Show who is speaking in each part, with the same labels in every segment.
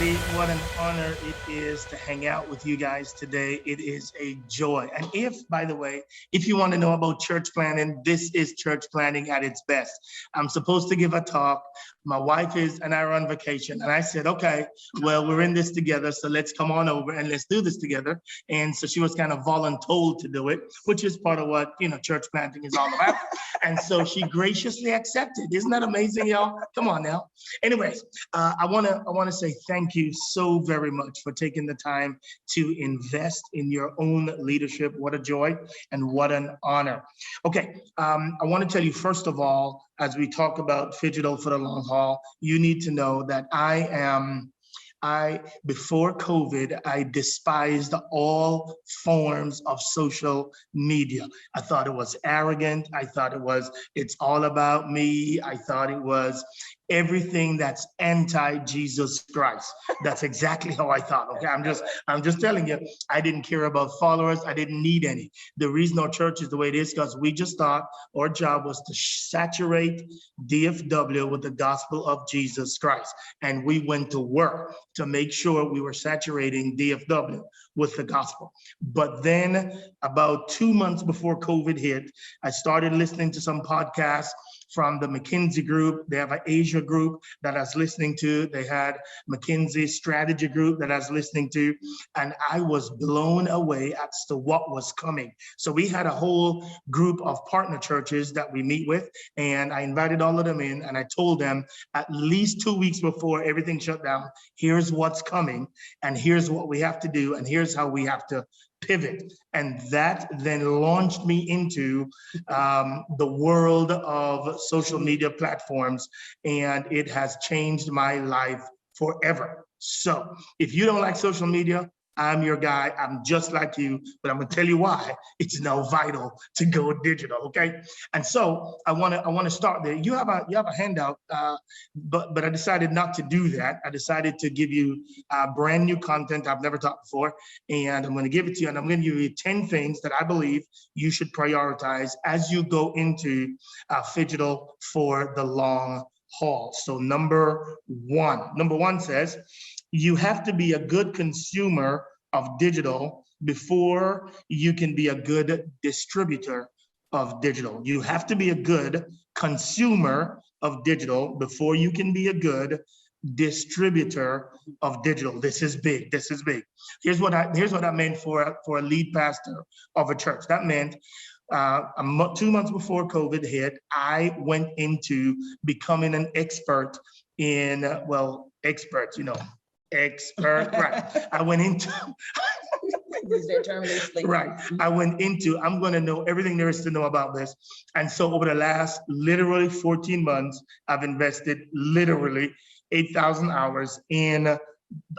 Speaker 1: everybody. What an honor it is to hang out with you guys today. It is a joy. And by the way, if you want to know about church planning, this is church planning at its best. I'm supposed to give a talk. My wife and I are on vacation. And I said, okay, well, we're in this together. So let's come on over and let's do this together. And so she was kind of voluntold to do it, which is part of what, church planting is all about. And so she graciously accepted. Isn't that amazing, y'all? Come on now. Anyways, I want to say thank you so very much for taking the time to invest in your own leadership. What a joy and what an honor. Okay, I want to tell you, first of all, as we talk about Phygital for the long haul, you need to know that before COVID, I despised all forms of social media. I thought it was arrogant. I thought it's all about me. I thought it was everything that's anti-Jesus Christ. That's exactly how I thought. Okay, I'm just telling you, I didn't care about followers. I didn't need any. The reason our church is the way it is because we just thought our job was to saturate DFW with the gospel of Jesus Christ. And we went to work to make sure we were saturating DFW with the gospel. But then about 2 months before COVID hit, I started listening to some podcasts from the McKinsey group. They have an Asia group that I was listening to. They had McKinsey's strategy group that I was listening to. And I was blown away as to what was coming. So we had a whole group of partner churches that we meet with. And I invited all of them in and I told them at least 2 weeks before everything shut down, here's what's coming and here's what we have to do. And here's how we have to pivot. And that then launched me into the world of social media platforms, and it has changed my life forever. So if you don't like social media, I'm your guy. I'm just like you, but I'm gonna tell you why it's now vital to go digital. Okay, and so I wanna start there. You have a handout, but I decided not to do that. I decided to give you brand new content I've never taught before, and I'm gonna give it to you. And I'm gonna give you 10 things that I believe you should prioritize as you go into Phygital for the long haul. So number one says, you have to be a good consumer of digital before you can be a good distributor of digital. You have to be a good consumer of digital before you can be a good distributor of digital. This is big. This is big. Here's what I meant for a lead pastor of a church. That meant 2 months before COVID hit, I went into becoming an expert in, expert, right. I went into, right. I went into, I'm going to know everything there is to know about this. And so over the last literally 14 months, I've invested literally 8,000 hours in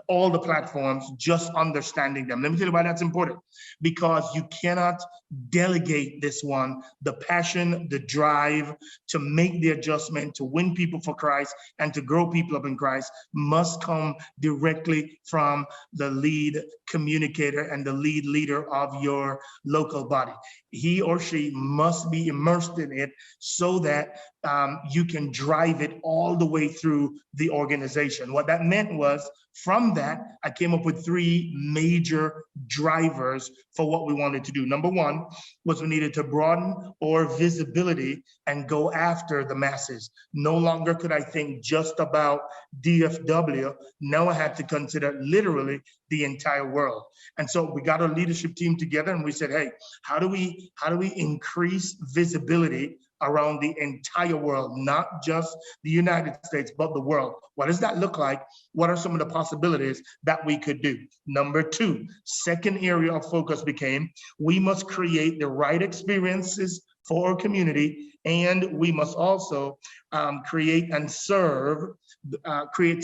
Speaker 1: all the platforms, just understanding them. Let me tell you why that's important. Because you cannot delegate this one, the passion, the drive to make the adjustment, to win people for Christ and to grow people up in Christ must come directly from the lead communicator and the lead leader of your local body. He or she must be immersed in it so that you can drive it all the way through the organization. What that meant was, from that, I came up with 3 major drivers for what we wanted to do. Number one was we needed to broaden our visibility and go after the masses. No longer could I think just about DFW. Now I had to consider literally the entire world. And so we got our leadership team together and we said, hey, how do we increase visibility around the entire world, not just the United States, but the world? What does that look like? What are some of the possibilities that we could do? Number 2, second area of focus became, we must create the right experiences for our community, and we must also create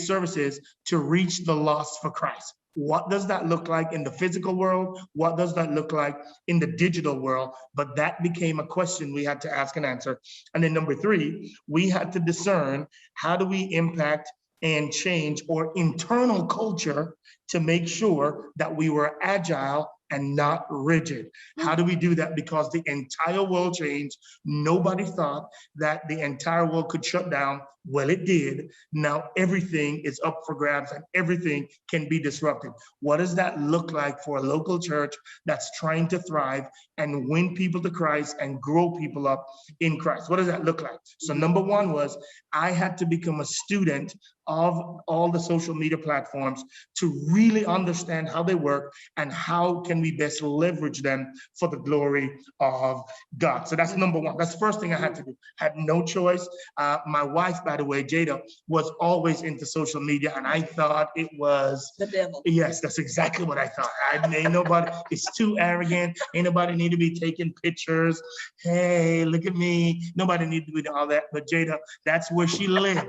Speaker 1: services to reach the lost for Christ. What does that look like in the physical world? What does that look like in the digital world? But that became a question we had to ask and answer. And then number 3, we had to discern, how do we impact and change our internal culture to make sure that we were agile and not rigid? How do we do that? Because the entire world changed. Nobody thought that the entire world could shut down Well, it did. Now everything is up for grabs and everything can be disrupted. What does that look like for a local church that's trying to thrive and win people to Christ and grow people up in Christ? What does that look like? So number one was I had to become a student of all the social media platforms to really understand how they work and how can we best leverage them for the glory of God. So that's number one. That's the first thing I had to do. Had no choice. My wife, by the way, Jada, was always into social media, and I thought it was
Speaker 2: the devil.
Speaker 1: Yes, that's exactly what I thought. Ain't nobody, it's too arrogant. Ain't nobody need to be taking pictures. Hey, look at me. Nobody need to be doing all that. But Jada, that's where she lived.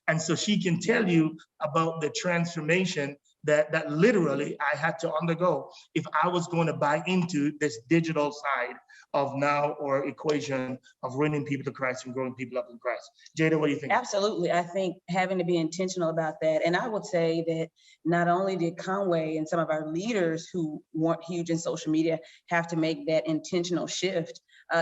Speaker 1: And so she can tell you about the transformation that literally I had to undergo if I was going to buy into this digital side of now or equation of winning people to Christ and growing people up in Christ. Jada, what do you think?
Speaker 2: Absolutely. I think having to be intentional about that. And I would say that not only did Conway and some of our leaders who weren't huge in social media have to make that intentional shift,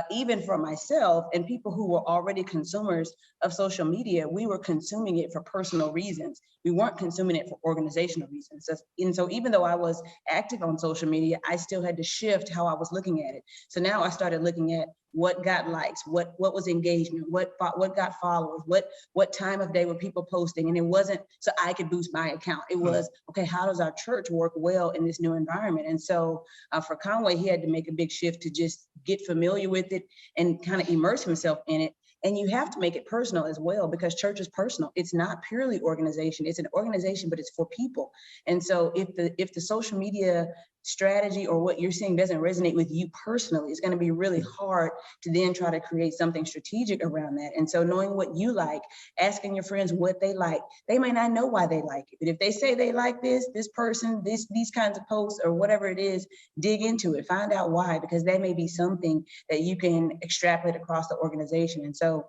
Speaker 2: even for myself and people who were already consumers of social media, we were consuming it for personal reasons. We weren't consuming it for organizational reasons. And so even though I was active on social media, I still had to shift how I was looking at it. So now I started looking at what got likes, what was engagement, what got followers, what time of day were people posting. And it wasn't so I could boost my account. It was, okay, how does our church work well in this new environment? And so for Conway, he had to make a big shift to just get familiar with it and kind of immerse himself in it. And you have to make it personal as well, because church is personal. It's not purely organization. It's an organization, but it's for people. And so if the social media strategy or what you're seeing doesn't resonate with you personally, it's going to be really hard to then try to create something strategic around that. And so knowing what you like, asking your friends what they like, they may not know why they like it, but if they say they like this person, these kinds of posts or whatever it is, dig into it, find out why, because that may be something that you can extrapolate across the organization. And so,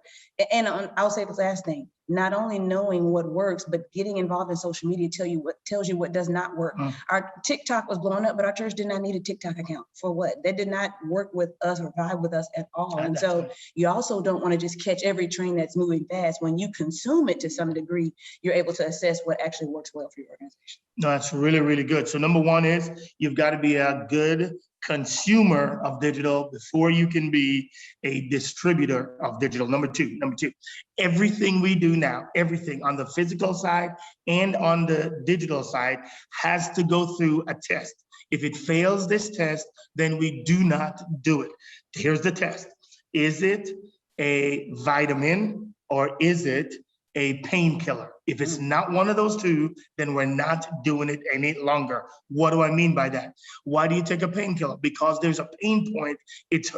Speaker 2: I'll say the last thing, not only knowing what works, but getting involved in social media tells you what does not work. Our TikTok was blowing up, but our church did not need a TikTok account. For what? That did not work with us or vibe with us at all. And so you also don't want to just catch every train that's moving fast. When you consume it to some degree, you're able to assess what actually works well for your organization.
Speaker 1: No, that's really, really good. So number one is you've got to be a good consumer of digital before you can be a distributor of digital. Number two, everything we do now, everything on the physical side and on the digital side has to go through a test. If it fails this test, then we do not do it. Here's the test. Is it a vitamin or is it a painkiller? If it's not one of those two, then we're not doing it any longer. What do I mean by that? Why do you take a painkiller? Because there's a pain point.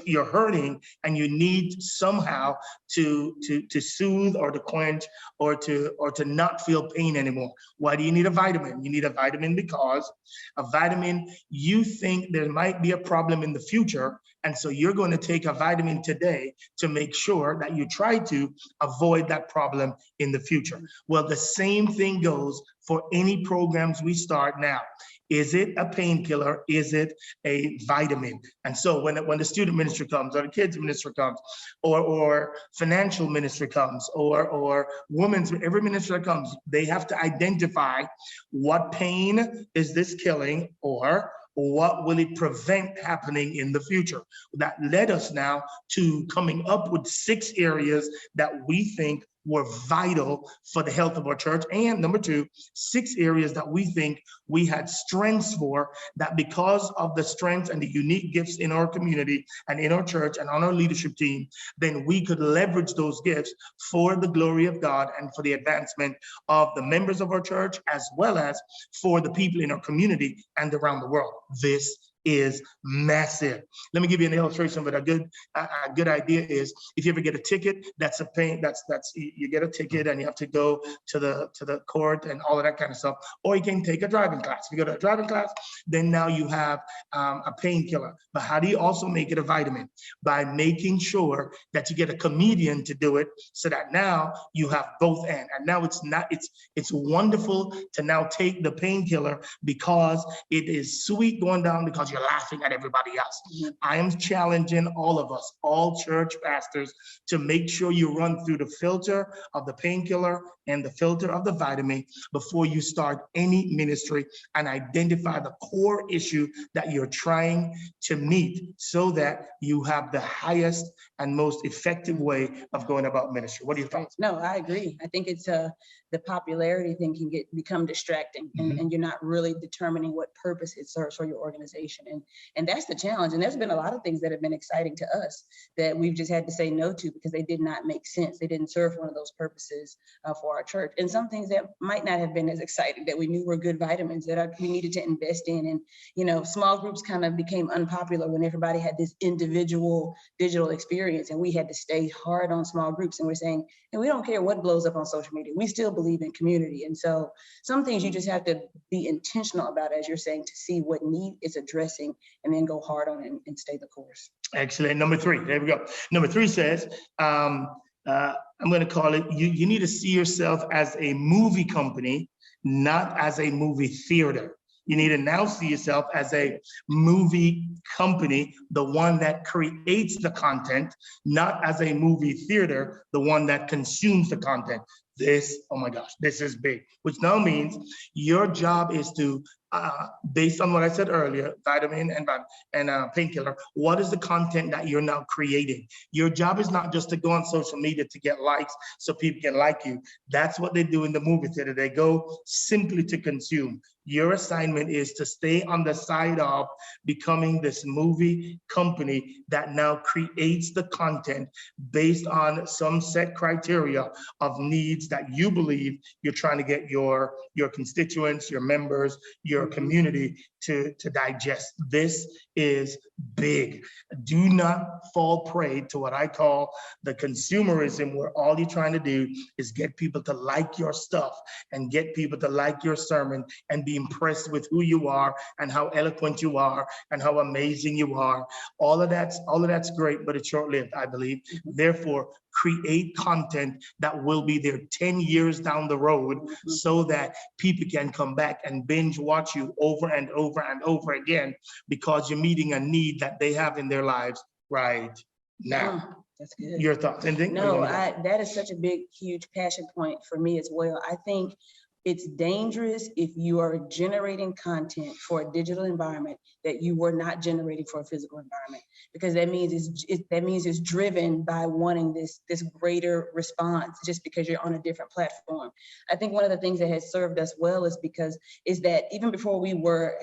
Speaker 1: You're hurting and you need somehow to soothe or to quench or to not feel pain anymore. Why do you need a vitamin? You need a vitamin because a vitamin, you think there might be a problem in the future, and so you're going to take a vitamin today to make sure that you try to avoid that problem in the future. Well, the same thing goes for any programs we start now. Is it a painkiller? Is it a vitamin? And so when the student ministry comes, or the kids ministry comes, or financial ministry comes, or women's, every ministry that comes, they have to identify what pain is this killing, or what will it prevent happening in the future? That led us now to coming up with 6 areas that we think were vital for the health of our church. And number 2, 6 areas that we think we had strengths for, that because of the strengths and the unique gifts in our community and in our church and on our leadership team, then we could leverage those gifts for the glory of God and for the advancement of the members of our church, as well as for the people in our community and around the world. This is massive. Let me give you an illustration of it. A good idea is, if you ever get a ticket, that's a pain. That's you get a ticket and you have to go to the court and all of that kind of stuff. Or you can take a driving class. If you go to a driving class, then now you have a painkiller. But how do you also make it a vitamin? By making sure that you get a comedian to do it, so that now you have both ends. And now it's wonderful to now take the painkiller because it is sweet going down, because you're laughing at everybody else.
Speaker 2: Mhm.
Speaker 1: I am challenging all of us, all church pastors, to make sure you run through the filter of the painkiller and the filter of the vitamin before you start any ministry, and identify the core issue that you're trying to meet so that you have the highest and most effective way of going about ministry. What are your thoughts?
Speaker 2: No, I agree. I think it's the popularity thing can become distracting, and you're not really determining what purpose it serves for your organization. And that's the challenge. And there's been a lot of things that have been exciting to us that we've just had to say no to because they did not make sense. They didn't serve one of those purposes for our church. And some things that might not have been as exciting that we knew were good vitamins that we needed to invest in. And, you know, small groups kind of became unpopular when everybody had this individual digital experience, and we had to stay hard on small groups. And we're saying, and we don't care what blows up on social media. We still believe in community. And so some things you just have to be intentional about, as you're saying, to see what need is addressing and then go hard on it and stay the course.
Speaker 1: Excellent. Number 3, there we go. Number 3 says, I'm going to call it, you need to see yourself as a movie company, not as a movie theater. You need to now see yourself as a movie company, the one that creates the content, not as a movie theater, the one that consumes the content. This, oh my gosh, this is big, which now means your job is to, based on what I said earlier, vitamin and painkiller, what is the content that you're now creating? Your job is not just to go on social media to get likes so people can like you. That's what they do in the movie theater. They go simply to consume. Your assignment is to stay on the side of becoming this movie company that now creates the content based on some set criteria of needs that you believe you're trying to get your constituents, your members, your community to digest. This is big. Do not fall prey to what I call the consumerism, where all you're trying to do is get people to like your stuff and get people to like your sermon and be impressed with who you are and how eloquent you are and how amazing you are. All of that's great, but it's short-lived, I believe. Therefore, create content that will be there 10 years down the road so that people can come back and binge watch you over and over and over again because you're meeting a need that they have in their lives right now.
Speaker 2: That's good.
Speaker 1: Your thoughts? Anything?
Speaker 2: No, that is such a big, huge passion point for me as well. I think it's dangerous if you are generating content for a digital environment that you were not generating for a physical environment, because that means it's driven by wanting this greater response just because you're on a different platform. I think one of the things that has served us well is that even before we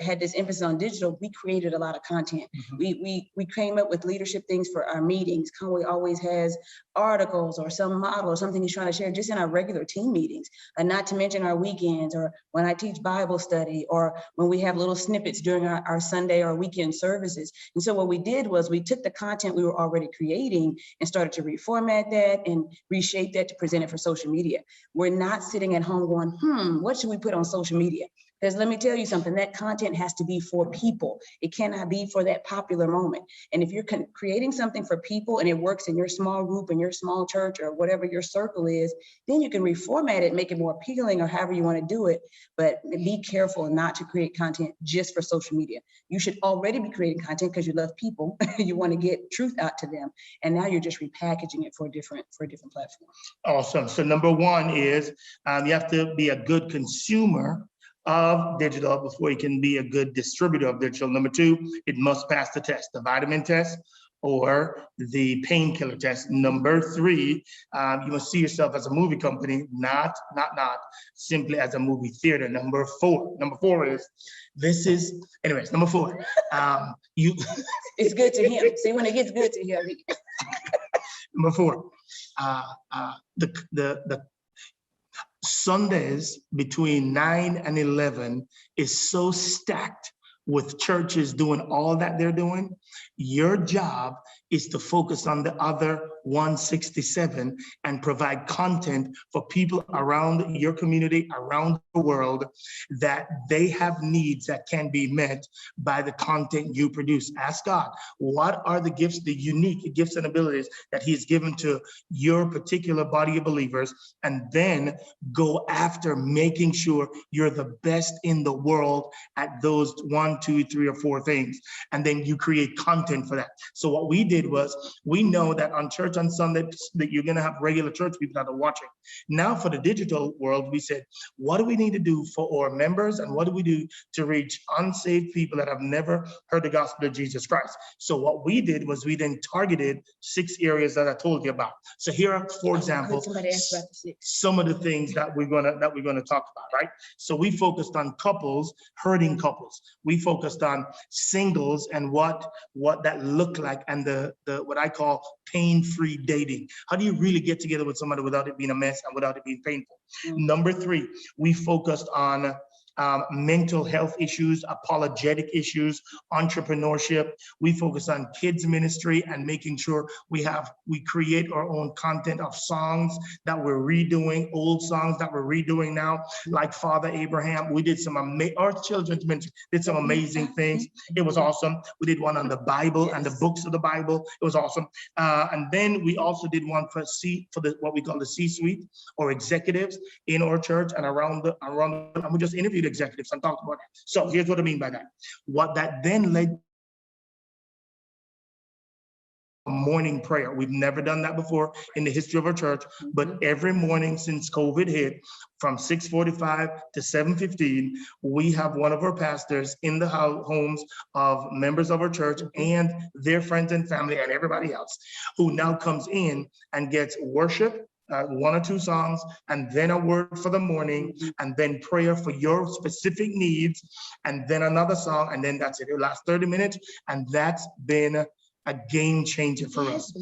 Speaker 2: had this emphasis on digital, we created a lot of content. We came up with leadership things for our meetings. Conway always has articles or some model or something he's trying to share just in our regular team meetings, and not to mention our weekends, or when I teach Bible study, or when we have little snippets during our Sunday or weekend services. And so what we did was we took the content we were already creating and started to reformat that and reshape that to present it for social media. We're not sitting at home going, what should we put on social media? Because let me tell you something, that content has to be for people. It cannot be for that popular moment. And if you're creating something for people and it works in your small group, in your small church, or whatever your circle is, then you can reformat it, make it more appealing, or however you want to do it. But be careful not to create content just for social media. You should already be creating content because you love people. You want to get truth out to them. And now you're just repackaging it for a different platform.
Speaker 1: Awesome. So number 1 is you have to be a good consumer of digital before you can be a good distributor of digital. Number 2, it must pass the test, the vitamin test or the painkiller test. Number 3, you must see yourself as a movie company, not simply as a movie theater. Number 4 is, number 4,
Speaker 2: it's good to him. See, when it gets good to him.
Speaker 1: Number 4, the Sundays between 9 and 11 is so stacked with churches doing all that they're doing. Your job is to focus on the other 167 and provide content for people around your community, around the world, that they have needs that can be met by the content you produce. Ask God, what are the gifts, the unique gifts and abilities that He has given to your particular body of believers, and then go after making sure you're the best in the world at those 1, 2, 3, or 4 things. And then you create content for that. So what we did was, we know that on church on Sunday that you're going to have regular church people that are watching. Now for the digital world, we said, what do we need to do for our members, and what do we do to reach unsaved people that have never heard the gospel of Jesus Christ? So what we did was, we then targeted 6 areas that I told you about. So here are, for example,
Speaker 2: Somebody asked about the 6.
Speaker 1: some of the things that we're gonna talk about, right? So we focused on couples, hurting couples. We focused on singles and what that looked like, and the what I call pain-free dating. How do you really get together with somebody without it being a mess and without it being painful? Number 3, we focused on mental health issues, apologetic issues, entrepreneurship. We focus on kids ministry and making sure we create our own content of songs that we're redoing, old songs that we're redoing now, like Father Abraham. We did our children's ministry did some amazing things. It was awesome. We did one on the Bible and the books of the Bible. It was awesome. And then we also did one for what we call the C-suite, or executives in our church and around, and we just interviewed executives and talked about that. So here's what I mean by that. What that then led morning prayer. We've never done that before in the history of our church, but every morning since COVID hit, from 6:45 to 7:15, we have one of our pastors in the homes of members of our church and their friends and family and everybody else, who now comes in and gets worship, 1 or 2 songs, and then a word for the morning, and then prayer for your specific needs, and then another song, and then that's it. It lasts 30 minutes, and that's been a game changer for us.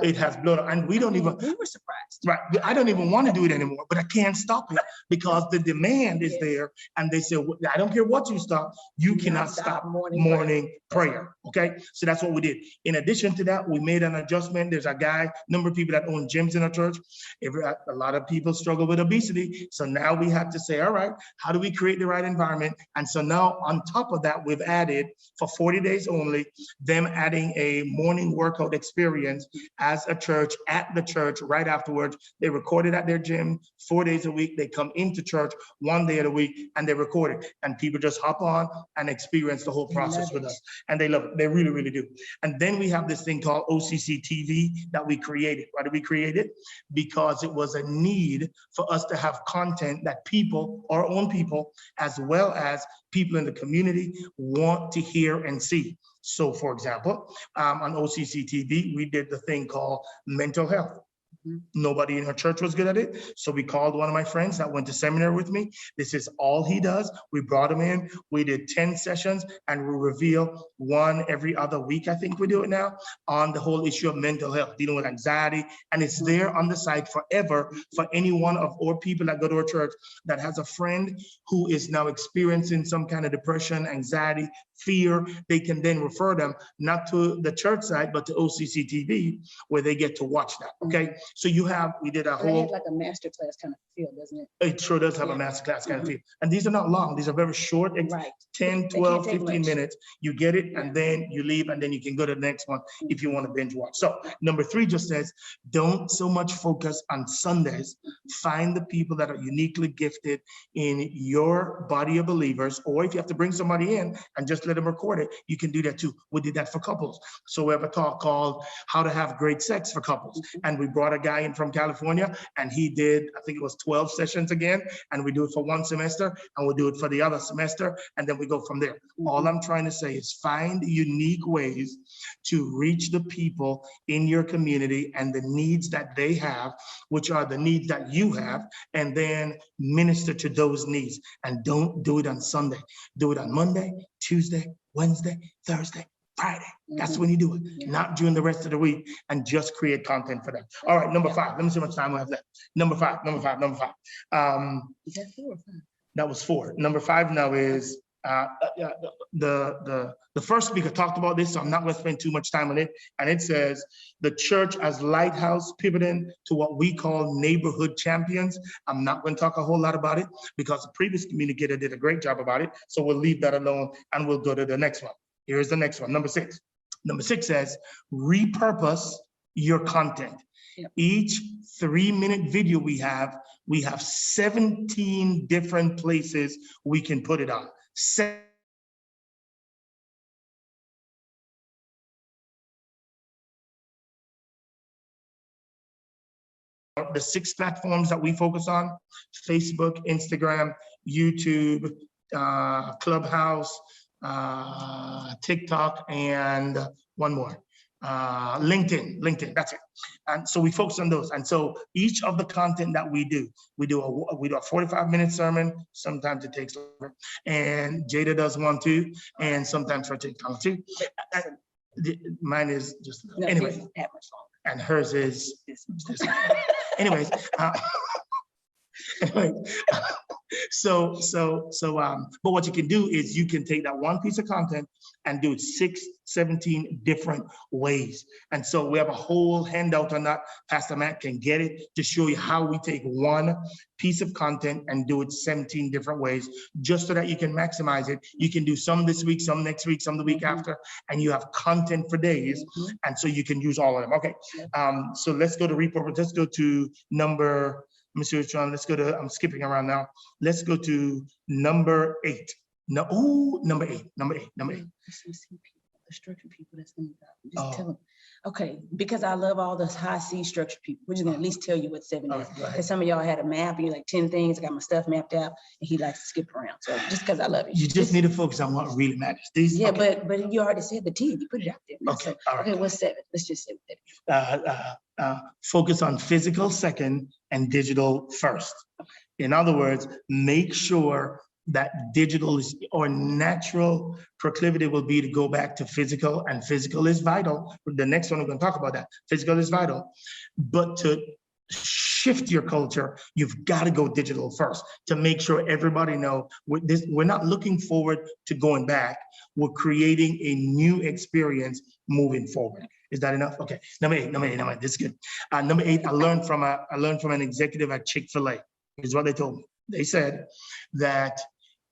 Speaker 1: It has blown up, and we don't even.
Speaker 2: We were surprised.
Speaker 1: Right, I don't even want to do it anymore, but I can't stop it because the demand is there, and they say, I don't care what you stop, you cannot stop morning prayer. Okay, so that's what we did. In addition to that, we made an adjustment. There's a number of people that own gyms in our church. A lot of people struggle with obesity, so now we had to say, all right, how do we create the right environment? And so now on top of that, we've added, for 40 days only, them adding a morning workout experience as a church, at the church, right afterwards. They record it at their gym 4 days a week. They come into church 1 day of the week and they record it. And people just hop on and experience the whole process with us. And they love it. They really, really do. And then we have this thing called OCC TV that we created. Why did we create it? Because it was a need for us to have content that people, our own people, as well as people in the community, want to hear and see. So for example, on OCC TV, we did the thing called mental health. Nobody in our church was good at it. So we called one of my friends that went to seminary with me. This is all he does. We brought him in. We did 10 sessions and we reveal one every other week. I think we do it now on the whole issue of mental health, dealing with anxiety. And it's there on the site forever for any one of our people that go to our church that has a friend who is now experiencing some kind of depression, anxiety, fear. They can then refer them not to the church site, but to OCC TV, where they get to watch that. Okay. So we did a whole.
Speaker 2: It has like a master class kind of feel, doesn't it?
Speaker 1: It sure does have a master class kind of feel. And these are not long. These are very short, 10, 12, 15 minutes. You get it and then you leave and then you can go to the next one if you want to binge watch. So number 3 just says, don't so much focus on Sundays. Find the people that are uniquely gifted in your body of believers, or if you have to bring somebody in and just let them record it, you can do that too. We did that for couples. So we have a talk called How to Have Great Sex for Couples. And we brought a guy in from California and he did, I think it was 12 sessions again. And we do it for 1 semester and we'll do it for the other semester. And then we go from there. All I'm trying to say is find unique ways to reach the people in your community and the needs that they have, which are the needs that you have, and then minister to those needs. And don't do it on Sunday. Do it on Monday, Tuesday, Wednesday, Thursday, Friday. That's when you do it, not during the rest of the week, and just create content for that. All right, number 5. Let me see how much time we have left. Number 5.
Speaker 2: Is that 4 or 5?
Speaker 1: That was 4. Number 5 now is The first speaker talked about this, so I'm not going to spend too much time on it. And it says the church as lighthouse pivoting to what we call neighborhood champions. I'm not going to talk a whole lot about it because the previous communicator did a great job about it. So we'll leave that alone and we'll go to the next one. Here's the next one, number 6. Number 6 says repurpose your content.
Speaker 2: Yep.
Speaker 1: Each 3-minute video we have 17 different places we can put it on. The 6 platforms that we focus on: Facebook, Instagram, YouTube, Clubhouse, TikTok, and one more. LinkedIn, that's it. And so we focus on those. And so each of the content that we do a 45-minute sermon. Sometimes it takes longer, and Jada does one too, and sometimes her takes longer too. Mine is just, anyway, and hers is this. Anyways, but what you can do is you can take that one piece of content and do it 17 different ways. And so we have a whole handout on that. Pastor Matt can get it to show you how we take one piece of content and do it 17 different ways, just so that you can maximize it. You can do some this week, some next week, some the week after, and you have content for days. And so you can use all of them. Okay. So let's go to repurpose. Let's go to number, let me see which one. Let's go to, I'm skipping around now. Let's go to number 8. No, ooh, number 8.
Speaker 2: The structured people that's in the, just tell them. Okay, because I love all those high C structured people. We're just gonna at least tell you what 7 is. Because some of y'all had a map and you're like 10 things. I got my stuff mapped out, and he likes to skip around. So just because I love you.
Speaker 1: You just need to focus on what really matters. These,
Speaker 2: yeah, okay. but you already said the T. You put it out there.
Speaker 1: Okay,
Speaker 2: so,
Speaker 1: all right.
Speaker 2: Okay, what's 7? Let's just say that.
Speaker 1: Focus on physical second and digital first. Okay. In other words, make sure that digital is, or natural proclivity will be to go back to physical, and physical is vital. The next one we're going to talk about that. Physical is vital, but to shift your culture, you've got to go digital first to make sure everybody know we're not looking forward to going back. We're creating a new experience moving forward. Is that enough? Okay. Number 8. This is good. Number 8. I learned from an executive at Chick-fil-A. Here's what they told me. They said that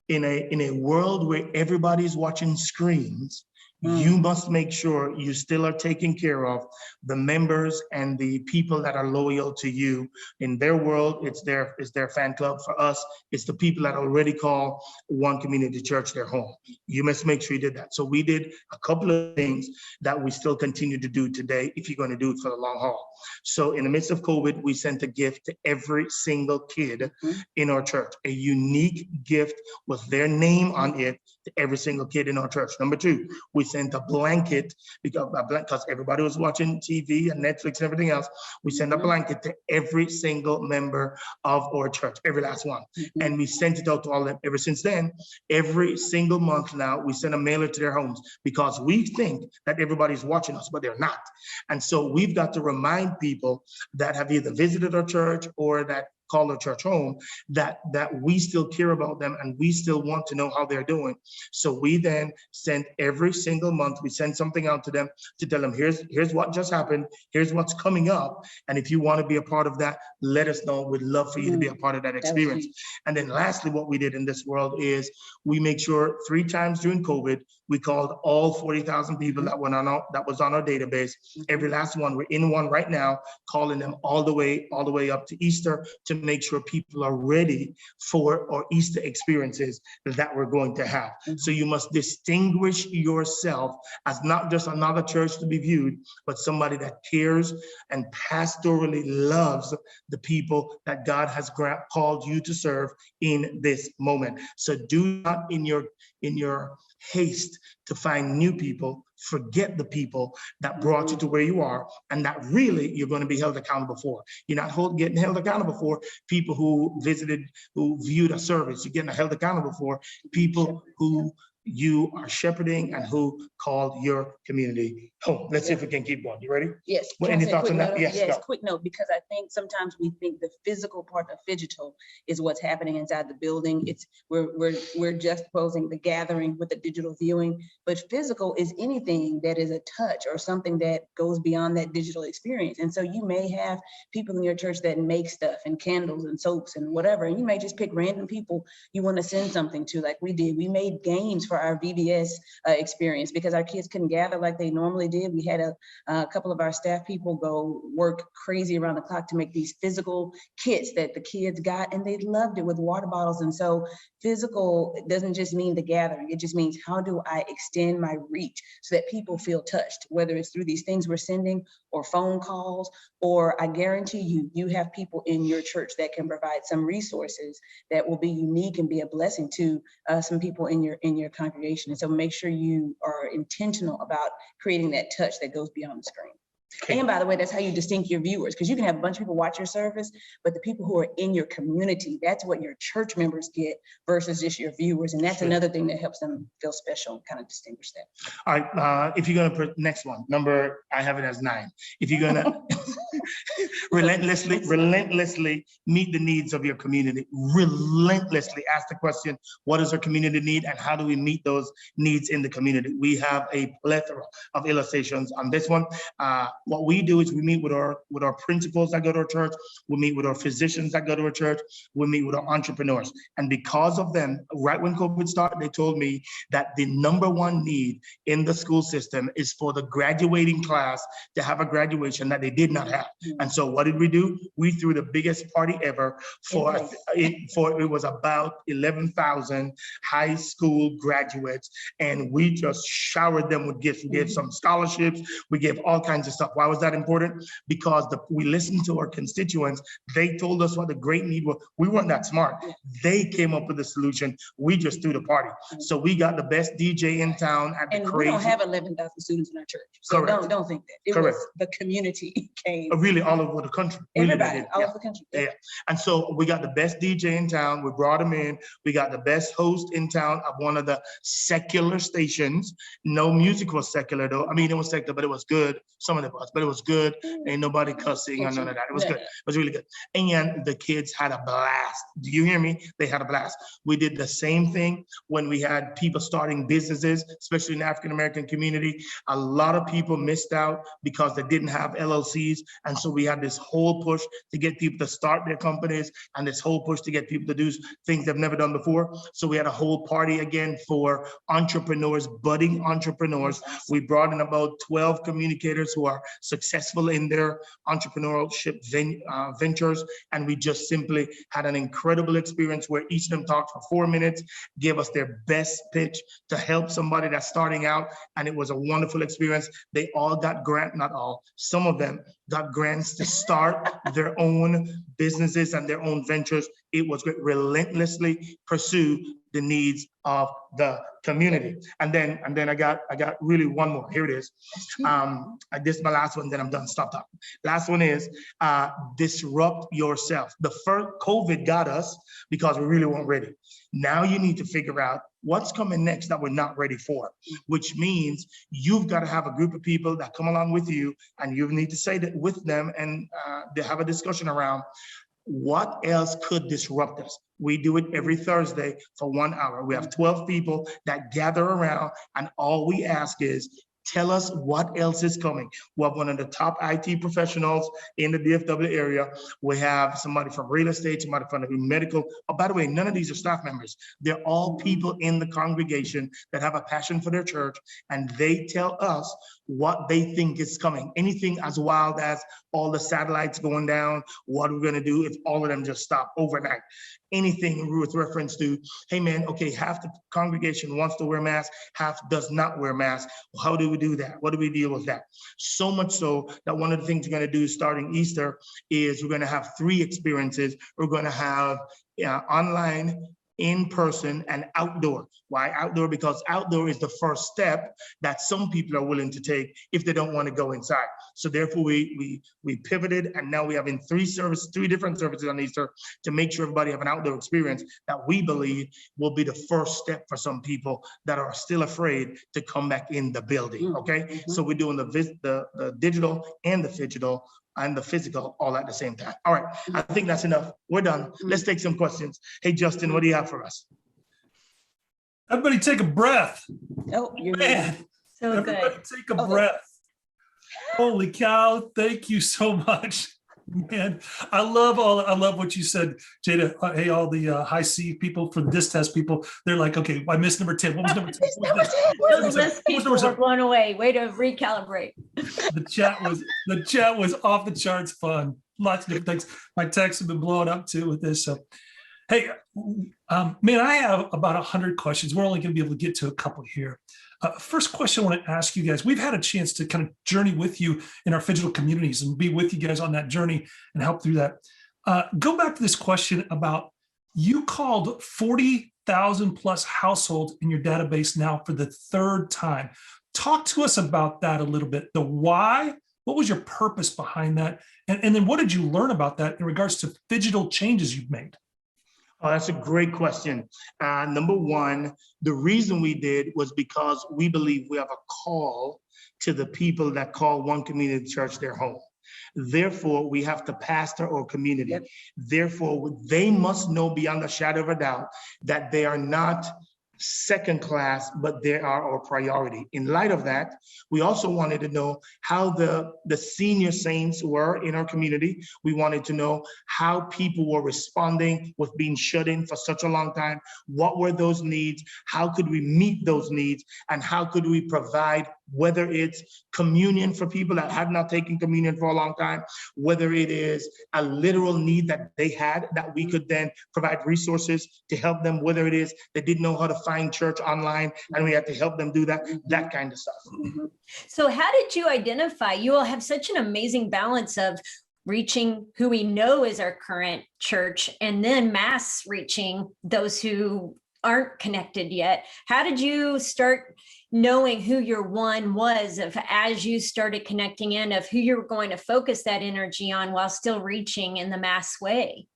Speaker 1: in a world where everybody's watching screens, you must make sure you still are taking care of the members and the people that are loyal to you. In their world, it's their fan club. For us, it's the people that already call One Community Church their home. You must make sure you did that. So we did a couple of things that we still continue to do today if you're going to do it for the long haul. So in the midst of COVID, we sent a gift to every single kid in our church, a unique gift with their name on it to every single kid in our church. Number 2, we sent a blanket because everybody was watching TV and Netflix and everything else. We sent a blanket to every single member of our church, every last one. And we sent it out to all of them. Ever since then, every single month now, we send a mailer to their homes because we think that everybody's watching us, but they're not. And so we've got to remind people that have either visited our church or that call our church home, that we still care about them and we still want to know how they're doing. So we then send every single month, we send something out to them to tell them, here's what just happened, here's what's coming up. And if you want to be a part of that, let us know. We'd love for you to be a part of that experience. And then lastly, what we did in this world is we make sure 3 times during COVID, we called all 40,000 people that was on our database. Every last one, we're in one right now, calling them all the way up to Easter to make sure people are ready for our Easter experiences that we're going to have. So you must distinguish yourself as not just another church to be viewed, but somebody that cares and pastorally loves the people that God has called you to serve in this moment. So do not in your haste to find new people, forget the people that brought you to where you are and that really you're going to be held accountable for. You're not getting held accountable for people who viewed a service. You're getting held accountable for people who you are shepherding and who called your community home. Let's see if we can keep going. You ready?
Speaker 2: Yes.
Speaker 1: Well,
Speaker 2: Can I
Speaker 1: any
Speaker 2: say a
Speaker 1: thoughts
Speaker 2: quick
Speaker 1: on that?
Speaker 2: note?
Speaker 1: Yes,
Speaker 2: Yes,
Speaker 1: go.
Speaker 2: quick note, because I think sometimes we think the physical part of Phygital is what's happening inside the building. It's we're juxtaposing the gathering with the digital viewing, but physical is anything that is a touch or something that goes beyond that digital experience. And so you may have people in your church that make stuff and candles and soaps and whatever, and you may just pick random people you want to send something to, like we did. We made games for our VBS experience because our kids couldn't gather like they normally did. We had a couple of our staff people go work crazy around the clock to make these physical kits that the kids got, and they loved it with water bottles. And so physical doesn't just mean the gathering. It just means, how do I extend my reach so that people feel touched, whether it's through these things we're sending or phone calls, or I guarantee you, you have people in your church that can provide some resources that will be unique and be a blessing to some people in your congregation. And so make sure you are intentional about creating that touch that goes beyond the screen.
Speaker 1: Okay.
Speaker 2: And by the way, that's how you distinct your viewers, because you can have a bunch of people watch your service, but the people who are in your community, that's what your church members get versus just your viewers. And that's
Speaker 1: Sure.
Speaker 2: another thing that helps them feel special, kind of distinguish that.
Speaker 1: All right, if you're gonna put next one, number, I have it as 9. If you're gonna relentlessly meet the needs of your community, relentlessly ask the question, what does our community need and how do we meet those needs in the community? We have a plethora of illustrations on this one. What we do is we meet with our principals that go to our church, we meet with our physicians that go to our church, we meet with our entrepreneurs. And because of them, right when COVID started, they told me that the #1 need in the school system is for the graduating class to have a graduation that they did not have. And so what did we do? We threw the biggest party ever it was about 11,000 high school graduates, and we just showered them with gifts. We gave some scholarships, we gave all kinds of stuff. Why was that important? Because we listened to our constituents. They told us what the great need was. We weren't that smart. They came up with the solution. We just threw the party. So we got the best DJ in town at the
Speaker 2: And
Speaker 1: crazy.
Speaker 2: we don't have 11,000 students in our church. So
Speaker 1: Correct.
Speaker 2: don't think that. It
Speaker 1: Correct.
Speaker 2: was the community came.
Speaker 1: Really all over the country. Really,
Speaker 2: Everybody,
Speaker 1: they did.
Speaker 2: all
Speaker 1: Yeah.
Speaker 2: over the country.
Speaker 1: Yeah. And so we got the best DJ in town. We brought him in. We got the best host in town of one of the secular stations. No music was secular though. I mean, it was secular, but it was good. Some of it was, but it was good. Ain't nobody cussing or none of that. It was good. It was really good. And the kids had a blast. Do you hear me? They had a blast. We did the same thing when we had people starting businesses, especially in the African-American community. A lot of people missed out because they didn't have LLCs. And so we had this whole push to get people to start their companies and this whole push to get people to do things they've never done before. So we had a whole party again for entrepreneurs, budding entrepreneurs. We brought in about 12 communicators who are successful in their entrepreneurship ventures. And we just simply had an incredible experience where each of them talked for 4 minutes, gave us their best pitch to help somebody that's starting out. And it was a wonderful experience. They all got grant, not all, some of them got grants to start their own businesses and their own ventures. It was great. Relentlessly pursue the needs of the community. And then I got really one more. Here it is. This is my last one, then I'm done. Stop talking. Last one is disrupt yourself. The first COVID got us because we really weren't ready. Now you need to figure out what's coming next that we're not ready for, which means you've got to have a group of people that come along with you, and you need to say that with them, and they have a discussion around what else could disrupt us. We do it every Thursday for 1 hour. We have 12 people that gather around, and all we ask is, tell us what else is coming. We have one of the top IT professionals in the DFW area. We have somebody from real estate, somebody from medical. Oh, by the way, none of these are staff members. They're all people in the congregation that have a passion for their church, and they tell us what they think is coming. Anything as wild as all the satellites going down, what we're gonna do if all of them just stop overnight. Anything with reference to, hey man, okay, half the congregation wants to wear masks, half does not wear masks. How do we do that? What do we deal with that? So much so that one of the things we're gonna do starting Easter is we're gonna have 3 experiences. We're gonna have online in person and outdoor. Why outdoor? Because outdoor is the first step that some people are willing to take if they don't want to go inside. So therefore we pivoted, and now we have in three different services on Easter to make sure everybody have an outdoor experience that we believe will be the first step for some people that are still afraid to come back in the building. Okay, so we're doing the digital and the phygital and the physical all at the same time. All right, I think that's enough. We're done. Let's take some questions. Hey, Justin, what do you have for us?
Speaker 3: Everybody take a breath.
Speaker 2: Oh, you're
Speaker 3: Man,
Speaker 4: So
Speaker 3: everybody
Speaker 4: good.
Speaker 3: take a breath. Holy cow, thank you so much. Man, I love what you said, Jada. Hey, all the high C people for this test people, they're like, okay, I missed number 10. What was number 10?
Speaker 4: Those list people were blown away. Way to recalibrate.
Speaker 3: The chat was off the charts fun. Lots of different things. My texts have been blowing up too with this. So, hey, man, I have about 100 questions. We're only going to be able to get to a couple here. First question I want to ask you guys, we've had a chance to kind of journey with you in our Phygital communities and be with you guys on that journey and help through that. Go back to this question about, you called 40,000 plus households in your database now for the third time. Talk to us about that a little bit. The why, what was your purpose behind that? And then what did you learn about that in regards to Phygital changes you've made?
Speaker 1: Oh, that's a great question. Number one, the reason we did was because we believe we have a call to the people that call one community church their home. Therefore, we have to pastor our community.
Speaker 2: Yep.
Speaker 1: Therefore, they must know beyond a shadow of a doubt that they are not second class, but they are our priority. In light of that, we also wanted to know how the senior saints were in our community. We wanted to know how people were responding with being shut in for such a long time. What were those needs? How could we meet those needs? And how could we provide, whether it's communion for people that have not taken communion for a long time, whether it is a literal need that they had that we could then provide resources to help them, whether it is they didn't know how to find church online and we had to help them do that, that kind of stuff.
Speaker 4: So how did you identify? You all have such an amazing balance of reaching who we know is our current church and then mass reaching those who aren't connected yet. How did you start knowing who your one was of, as you started connecting in, of who you were going to focus that energy on while still reaching in the mass way?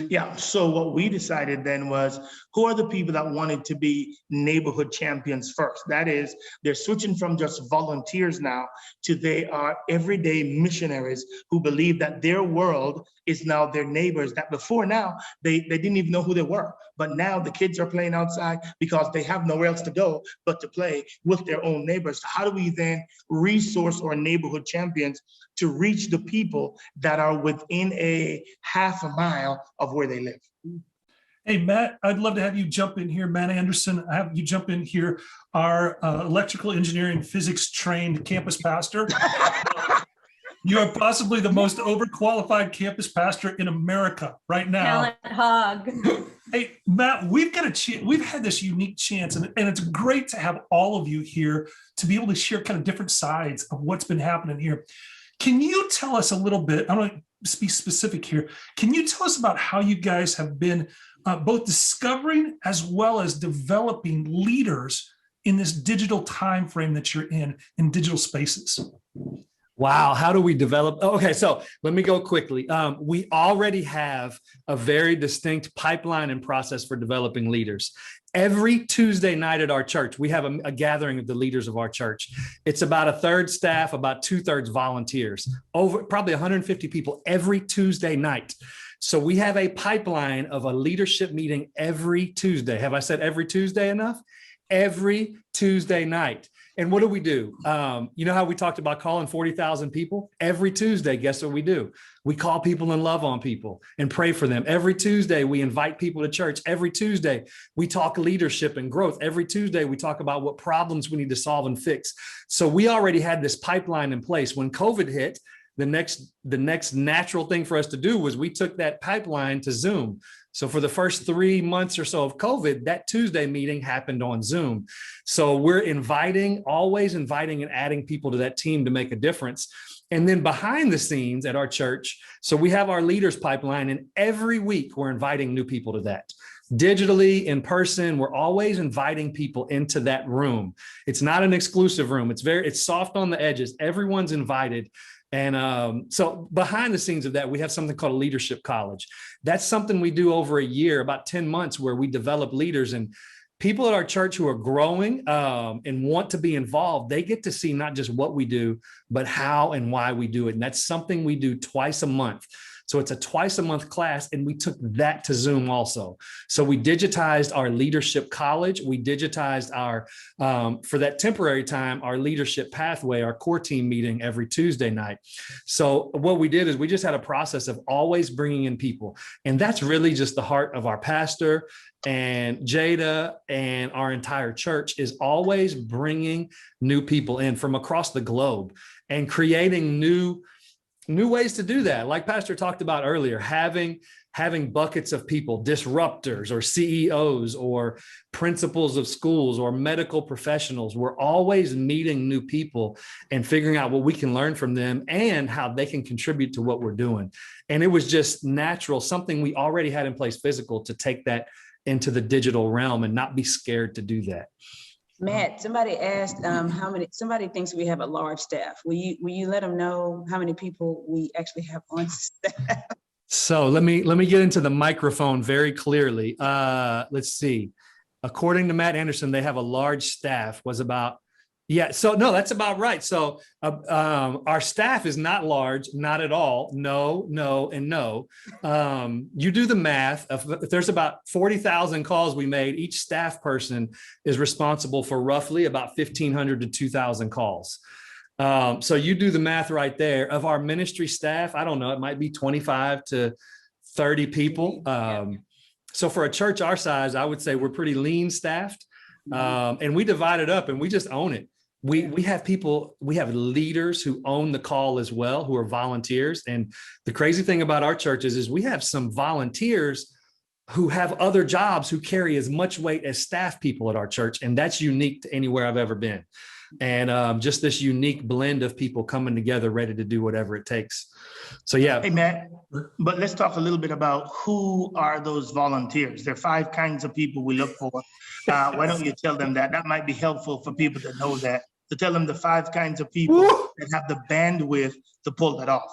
Speaker 1: Yeah, so what we decided then was, who are the people that wanted to be neighborhood champions first? That is, they're switching from just volunteers now to they are everyday missionaries who believe that their world is now their neighbors, that before now, they didn't even know who they were. But now the kids are playing outside because they have nowhere else to go but to play with their own neighbors. So how do we then resource our neighborhood champions to reach the people that are within a half a mile of where they live?
Speaker 3: Hey, Matt, I'd love to have you jump in here. Matt Anderson, I have you jump in here, our electrical engineering physics trained campus pastor. You are possibly the most overqualified campus pastor in America right now.
Speaker 4: Talent hog.
Speaker 3: Hey, Matt, we've had this unique chance, and it's great to have all of you here to be able to share kind of different sides of what's been happening here. Can you tell us a little bit, I'm going to be specific here. Can you tell us about how you guys have been both discovering as well as developing leaders in this digital time frame that you're in digital spaces?
Speaker 5: Wow, how do we develop? Okay, so let me go quickly. We already have a very distinct pipeline and process for developing leaders. Every Tuesday night at our church, we have a gathering of the leaders of our church. It's about a third staff, about 2/3 volunteers, over probably 150 people every Tuesday night. So we have a pipeline of a leadership meeting every Tuesday. Have I said every Tuesday enough? Every Tuesday night. And what do? You know how we talked about calling 40,000 people? Every Tuesday, guess what we do? We call people and love on people and pray for them. Every Tuesday, we invite people to church. Every Tuesday, we talk leadership and growth. Every Tuesday, we talk about what problems we need to solve and fix. So we already had this pipeline in place. When COVID hit, the next natural thing for us to do was we took that pipeline to Zoom. So for the first 3 months or so of COVID, that Tuesday meeting happened on Zoom. So we're always inviting and adding people to that team to make a difference. And then behind the scenes at our church, so we have our leaders pipeline, and every week we're inviting new people to that. Digitally, in person, we're always inviting people into that room. It's not an exclusive room. It's soft on the edges. Everyone's invited. And so behind the scenes of that, we have something called a leadership college. That's something we do over a year, about 10 months, where we develop leaders, and people at our church who are growing and want to be involved. They get to see not just what we do, but how and why we do it. And that's something we do twice a month. So it's a twice a month class, and we took that to Zoom also. So we digitized our leadership college. We digitized our, for that temporary time, our leadership pathway, our core team meeting every Tuesday night. So what we did is we just had a process of always bringing in people. And that's really just the heart of our pastor and Jada and our entire church, is always bringing new people in from across the globe and creating new ways to do that. Like Pastor talked about earlier, having buckets of people, disruptors or CEOs or principals of schools or medical professionals. We're always meeting new people and figuring out what we can learn from them and how they can contribute to what we're doing. And it was just natural, something we already had in place physical, to take that into the digital realm and not be scared to do that.
Speaker 2: Matt, somebody asked somebody thinks we have a large staff. Will you let them know how many people we actually have on staff?
Speaker 5: So let me get into the microphone very clearly. Let's see. According to Matt Anderson, they have a large staff. So no, that's about right. So our staff is not large, not at all. No, and no. You do the math. If there's about 40,000 calls we made, each staff person is responsible for roughly about 1,500 to 2,000 calls. So you do the math right there. Of our ministry staff, I don't know, it might be 25 to 30 people. So for a church our size, I would say we're pretty lean staffed. And we divide it up and we just own it. We have people, we have leaders who own the call as well, who are volunteers. And the crazy thing about our churches is we have some volunteers who have other jobs who carry as much weight as staff people at our church. And that's unique to anywhere I've ever been. And just this unique blend of people coming together, ready to do whatever it takes. So, yeah.
Speaker 1: Hey, Matt, but let's talk a little bit about who are those volunteers. There are 5 kinds of people we look for. Why don't you tell them that? That might be helpful for people to know that, to tell them the 5 kinds of people that have the bandwidth to pull that off.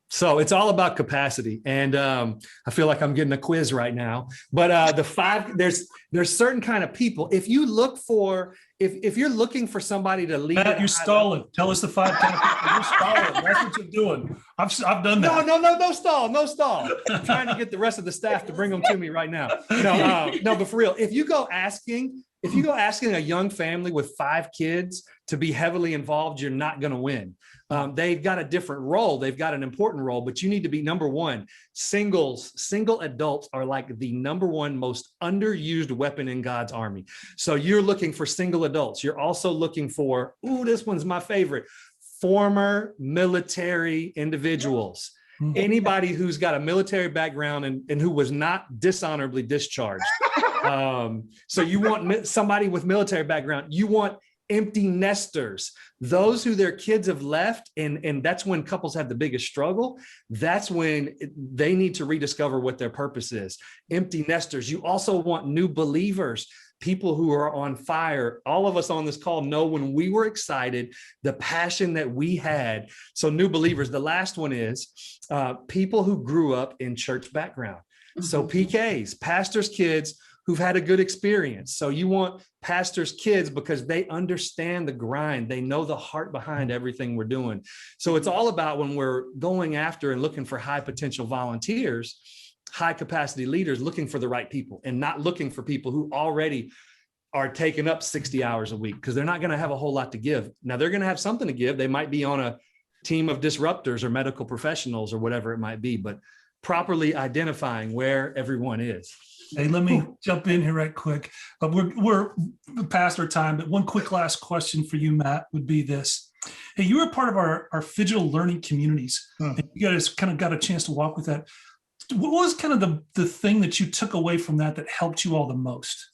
Speaker 5: So it's all about capacity. And I feel like I'm getting a quiz right now. But the 5, there's certain kind of people. If you look for, if you're looking for somebody to lead.
Speaker 3: Matt, you're stalling. Tell us the 5 kind of people. You're stalling. That's what you're doing. I've done that.
Speaker 5: No stall. I'm trying to get the rest of the staff to bring them to me right now. No, but for real, if you go asking a young family with 5 kids to be heavily involved, you're not going to win. They've got a different role. They've got an important role, but you need to be number one. Single adults are like the number one most underused weapon in God's army. So you're looking for single adults. You're also looking for, this one's my favorite, former military individuals. Anybody who's got a military background and who was not dishonorably discharged. So you want somebody with military background. You want empty nesters, those who their kids have left. And that's when couples have the biggest struggle. That's when they need to rediscover what their purpose is. Empty nesters. You also want new believers, people who are on fire. All of us on this call know when we were excited, the passion that we had. So new believers. The last one is people who grew up in church background. So PKs, pastors' kids who've had a good experience. So you want pastors' kids because they understand the grind. They know the heart behind everything we're doing. So it's all about, when we're going after and looking for high potential volunteers, high capacity leaders, looking for the right people and not looking for people who already are taking up 60 hours a week, because they're not going to have a whole lot to give. Now they're going to have something to give. They might be on a team of disruptors or medical professionals or whatever it might be, but properly identifying where everyone is.
Speaker 3: Hey, let me jump in here right quick. We're past our time, but one quick last question for you, Matt, would be this. Hey, you were part of our Phygital learning communities. And you guys kind of got a chance to walk with that. what was kind of the thing that you took away from that helped you all the most?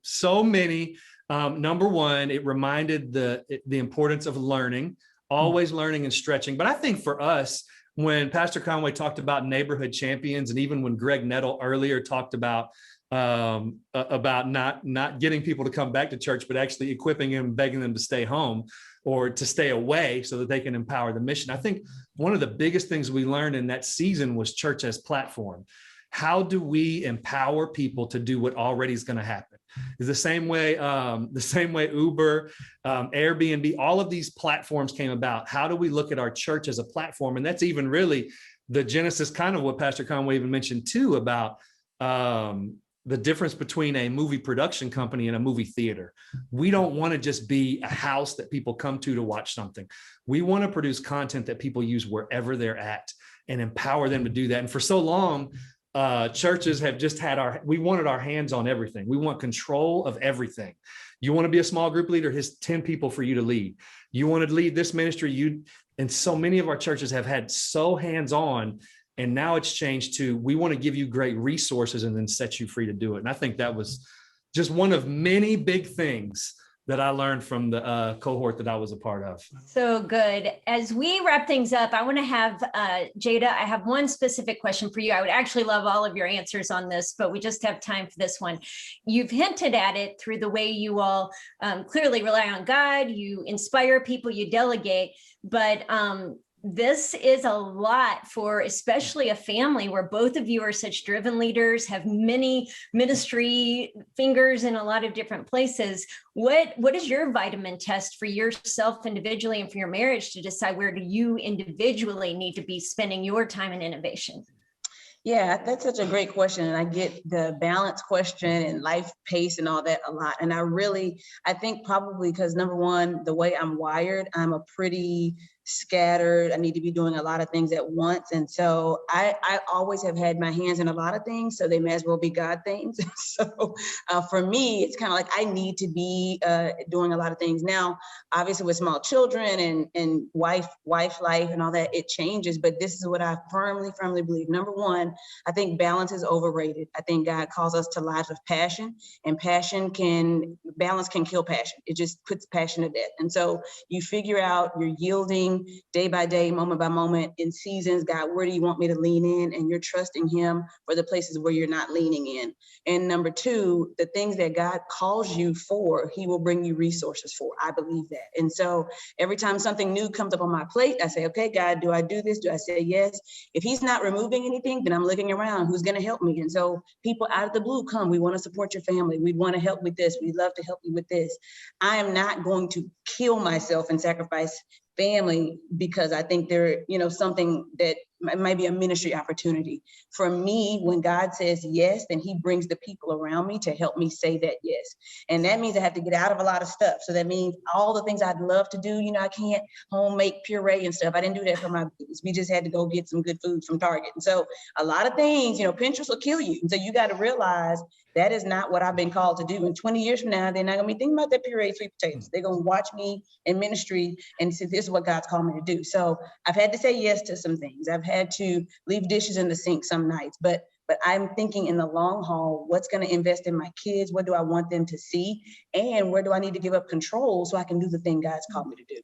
Speaker 5: So many. Number one, it reminded the importance of learning, always learning and stretching. But I think for us, when Pastor Conway talked about neighborhood champions, and even when Greg Nettle earlier talked about not getting people to come back to church, but actually equipping them, begging them to stay home or to stay away so that they can empower the mission. I think one of the biggest things we learned in that season was church as platform. How do we empower people to do what already is going to happen? Is the same way Uber, Airbnb, all of these platforms came about. How do we look at our church as a platform? And that's even really the genesis, kind of what Pastor Conway even mentioned too, about the difference between a movie production company and a movie theater. We don't want to just be a house that people come to watch something. We want to produce content that people use wherever they're at and empower them to do that. And for so long, churches have just we wanted our hands on everything. We want control of everything. You want to be a small group leader, here's 10 people for you to lead. You want to lead this ministry, and so many of our churches have had so hands-on, and now it's changed to, we want to give you great resources and then set you free to do it. And I think that was just one of many big things that I learned from the cohort that I was a part of.
Speaker 4: So good. As we wrap things up, I want to have Jada, I have one specific question for you. I would actually love all of your answers on this, but we just have time for this one. You've hinted at it through the way you all clearly rely on God, you inspire people, you delegate, but this is a lot for especially a family where both of you are such driven leaders, have many ministry fingers in a lot of different places. What is your vitamin test for yourself individually and for your marriage to decide where do you individually need to be spending your time in innovation?
Speaker 2: Yeah, that's such a great question. And I get the balance question and life pace and all that a lot. And I think probably because number one, the way I'm wired, I'm a pretty scattered. I need to be doing a lot of things at once. And so I always have had my hands in a lot of things, so they may as well be God things. So for me, it's kind of like I need to be doing a lot of things. Now, obviously with small children and wife life and all that, it changes. But this is what I firmly believe. Number one, I think balance is overrated. I think God calls us to lives of passion, and balance can kill passion. It just puts passion to death. And so you figure out you're yielding day by day, moment by moment, in seasons. God, where do you want me to lean in? And you're trusting him for the places where you're not leaning in. And number two, the things that God calls you for, he will bring you resources for. I believe that. And so every time something new comes up on my plate, I say, okay, God, do I do this? Do I say yes? If he's not removing anything, then I'm looking around, who's going to help me? And so people out of the blue come, we want to support your family. We want to help with this. We'd love to help you with this. I am not going to kill myself and sacrifice family because I think they're, something that might be a ministry opportunity. For me, when God says yes, then he brings the people around me to help me say that yes. And that means I have to get out of a lot of stuff. So that means all the things I'd love to do, I can't home make puree and stuff. I didn't do that for my babies. We just had to go get some good food from Target. And so a lot of things, Pinterest will kill you. And so you got to realize that is not what I've been called to do. And 20 years from now, they're not going to be thinking about that puree sweet potatoes. They're going to watch me in ministry and say, this is what God's called me to do. So I've had to say yes to some things. I've had to leave dishes in the sink some nights, but I'm thinking in the long haul, what's going to invest in my kids? What do I want them to see? And where do I need to give up control so I can do the thing God's called me to do?